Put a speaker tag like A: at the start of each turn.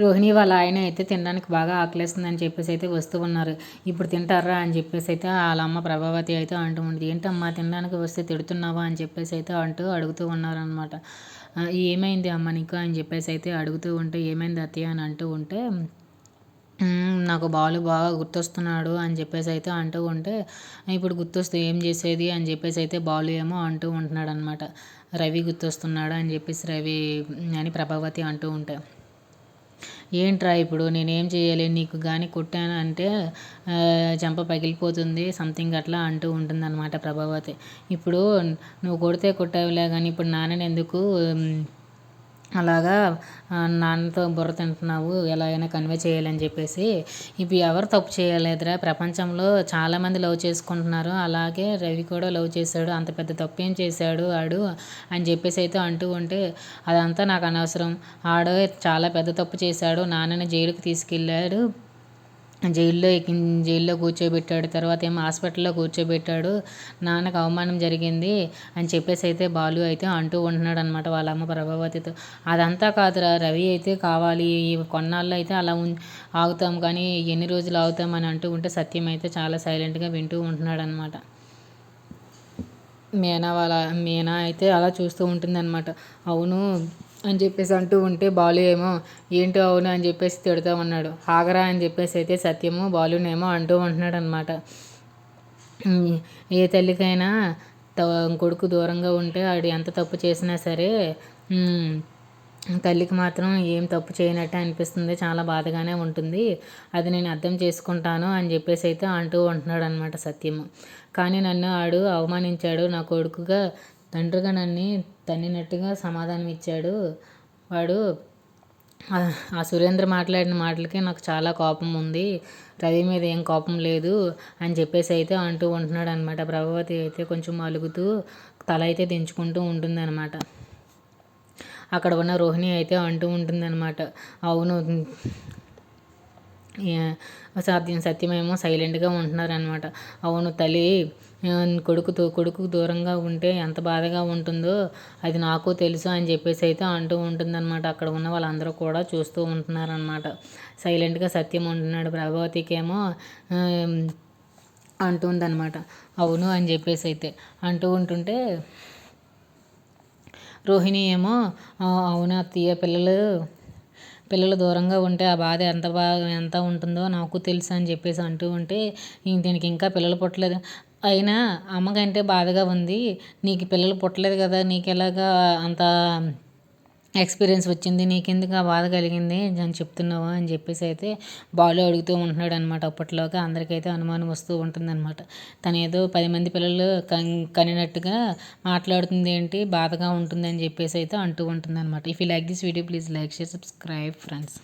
A: రోహిణి వాళ్ళ ఆయన అయితే తినడానికి బాగా ఆకలేస్తుందని చెప్పేసి అయితే వస్తూ ఉన్నారు. ఇప్పుడు తింటారా అని చెప్పేసి అయితే వాళ్ళ అమ్మ ప్రభావతి అయితే అంటూ ఉంది. ఏంటమ్మా తినడానికి వస్తే తిడుతున్నావా అని చెప్పేసి అయితే అడుగుతూ ఉన్నారనమాట. ఏమైంది అమ్మ నీకు అని చెప్పేసి అయితే అడుగుతూ ఉంటే, ఏమైంది అత్తయ్య అని అంటూ ఉంటే, నాకు బాలు బాగా గుర్తొస్తున్నాడు అని చెప్పేసి అయితే అంటూ ఉంటే, ఇప్పుడు గుర్తొస్తే ఏం చేసేది అని చెప్పేసి అయితే బాలు ఏమో అంటూ ఉంటున్నాడు అనమాట. రవి గుర్తొస్తున్నాడు అని చెప్పేసి అని ప్రభావతి అంటూ ఉంటే, ఏంట్రా ఇప్పుడు నేనేం చేయాలి నీకు కానీ కొట్టాను అంటే చెంప పగిలిపోతుంది సంథింగ్ అట్లా అంటూ ఉంటుందన్నమాట ప్రభావతి. ఇప్పుడు నువ్వు కొడితే కొట్టావులే కానీ ఇప్పుడు నాన్నని ఎందుకు అలాగా నాన్నతో బుర్ర తింటున్నావు, ఎలా అయినా కన్వే చేయాలని చెప్పేసి. ఇప్పుడు ఎవరు తప్పు చేయలేదురా, ప్రపంచంలో చాలామంది లవ్ చేసుకుంటున్నారు, అలాగే రవి కూడా లవ్ చేశాడు, అంత పెద్ద తప్పు ఏం చేశాడు ఆడు అని చెప్పేసి అయితే అంటూ ఉంటే, అదంతా నాకు అనవసరం, ఆడు చాలా పెద్ద తప్పు చేశాడు, నాన్నని జైలుకి తీసుకెళ్ళాడు, జైల్లో కూర్చోబెట్టాడు, తర్వాత ఏమో హాస్పిటల్లో కూర్చోబెట్టాడు, నాన్నకు అవమానం జరిగింది అని చెప్పేసి అయితే బాలు అయితే అంటూ ఉంటున్నాడు అనమాట వాళ్ళ అమ్మ ప్రభావతితో. అదంతా కాదురా, రవి అయితే కావాలి, కొన్నాళ్ళు అయితే అలా ఆగుతాం కానీ ఎన్ని రోజులు ఆగుతాం అని అంటూ ఉంటే, సత్యం అయితే చాలా సైలెంట్గా వింటూ ఉంటున్నాడు అనమాట. మీనా అయితే అలా చూస్తూ ఉంటుందన్నమాట. అవును అని చెప్పేసి అంటూ ఉంటే, బాలు ఏమో ఏంటో అవును అని చెప్పేసి తిడుతూ ఉన్నాడు. ఆగరా అని చెప్పేసి అయితే సత్యము బాలునేమో అంటూ ఉంటున్నాడు అనమాట. ఏ తల్లికైనా కొడుకు దూరంగా ఉంటే ఆడు ఎంత తప్పు చేసినా సరే తల్లికి మాత్రం ఏం తప్పు చేయనట్టే అనిపిస్తుంది, చాలా బాధగానే ఉంటుంది, అది నేను అర్థం చేసుకుంటాను అని చెప్పేసి అయితే అంటూ ఉంటున్నాడు అనమాట సత్యము. కానీ నన్ను ఆడు అవమానించాడు, నా కొడుకుగా తండ్రిగా నన్ను తన్నినట్టుగా సమాధానం ఇచ్చాడు వాడు. ఆ సురేంద్ర మాట్లాడిన మాటలకి నాకు చాలా కోపం ఉంది, రవి మీద ఏం కోపం లేదు అని చెప్పేసి అయితే అంటూ ఉంటున్నాడు అనమాట. ప్రభావతి అయితే కొంచెం అలుగుతూ తల అయితే దించుకుంటూ ఉంటుందన్నమాట. అక్కడ ఉన్న రోహిణి అయితే అంటూ ఉంటుందన్నమాట. అవును సత్యమేమో సైలెంట్గా ఉంటున్నారనమాట. అవును తల్లి కొడుకు దూరంగా ఉంటే ఎంత బాధగా ఉంటుందో అది నాకు తెలుసు అని చెప్పేసి అయితే అంటూ ఉంటుందన్నమాట. అక్కడ ఉన్న వాళ్ళందరూ కూడా చూస్తూ ఉంటున్నారనమాట. సైలెంట్గా సత్యం ఉంటున్నాడు. ప్రభావతికేమో అంటుందన్నమాట. అవును అని చెప్పేసి అయితే అంటూ ఉంటుంటే, రోహిణి ఏమో అవును అత్తయ్య, పిల్లలు దూరంగా ఉంటే ఆ బాధ ఎంత ఉంటుందో నాకు తెలుసు అని చెప్పేసి అంటూ ఉంటే, దీనికి ఇంకా పిల్లలు పుట్టలేదు, అయినా అమ్మకంటే బాధగా ఉంది, నీకు పిల్లలు పుట్టలేదు కదా, నీకు ఎలాగా అంత ఎక్స్పీరియన్స్ వచ్చింది, నీకెందుకు ఆ బాధ కలిగింది అని చెప్తున్నావా అని చెప్పేసి అయితే బాలు అడుగుతూ ఉంటున్నాడు అనమాట. అప్పట్లోగా అందరికైతే అనుమానం వస్తూ ఉంటుందన్నమాట. తను ఏదో 10 మంది పిల్లలు కనినట్టుగా మాట్లాడుతుంది ఏంటి, బాధగా ఉంటుంది అని చెప్పేసి అయితే అంటూ ఉంటుందన్నమాట. If you like this video please like, share, subscribe friends.